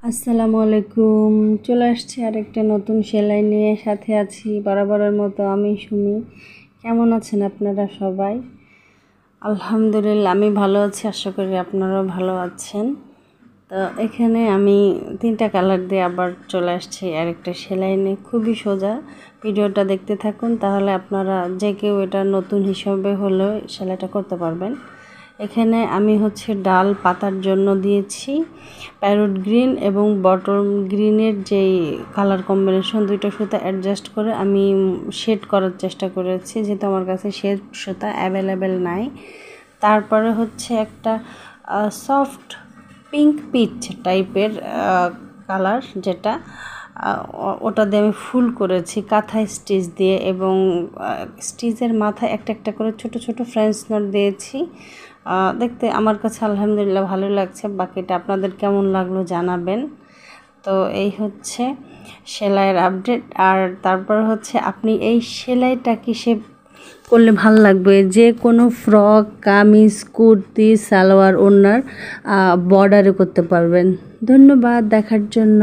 আসসালামু আলাইকুম। চলে আসছি আরেকটা নতুন সেলাই নিয়ে, সাথে আছি বরাবরের মতো আমি সুমি। কেমন আছেন আপনারা সবাই? আলহামদুলিল্লাহ আমি ভালো আছি, আশা করি আপনারাও ভালো আছেন। তো এখানে আমি 3টা কালার দিয়ে আবার চলে আসছি আরেকটা সেলাই নিয়ে। খুবই সোজা, ভিডিওটা দেখতে থাকুন, তাহলে আপনারা যে কেউ এটা নতুন হিসাবে হলেও সেলাইটা করতে পারবেন। এখানে আমি ডাল পাতার জন্য দিয়েছি প্যারট গ্রিন এবং বটল গ্রিনের যেই কালার কম্বিনেশন, দুইটা সুতা অ্যাডজাস্ট করে আমি শেড করার চেষ্টা করেছি, যেহেতু আমার কাছে শেড সুতা অ্যাভেলেবেল নাই। তারপরে একটা সফট পিঙ্ক পিচ টাইপের কালার, যেটা ওটা দিয়ে আমি ফুল করেছি কাঁথা স্টিচ দিয়ে, এবং স্টিচের মাথায় একটা করে ছোট ছোট ফ্রেঞ্চ নট দিয়েছি। দেখতে আমার কাছে আলহামদুলিল্লাহ ভালো লাগছে। বাকিটা আপনাদের কেমন লাগলো জানাবেন। তো এই সেলাইয়ের আপডেট। আর তারপর আপনি এই সেলাইটা কিসে করলে ভালো লাগবে, যে কোনো ফ্রক, কামিজ, কুর্তি, সালোয়ার, ওড়নার বর্ডারে করতে পারবেন। ধন্যবাদ দেখার জন্য।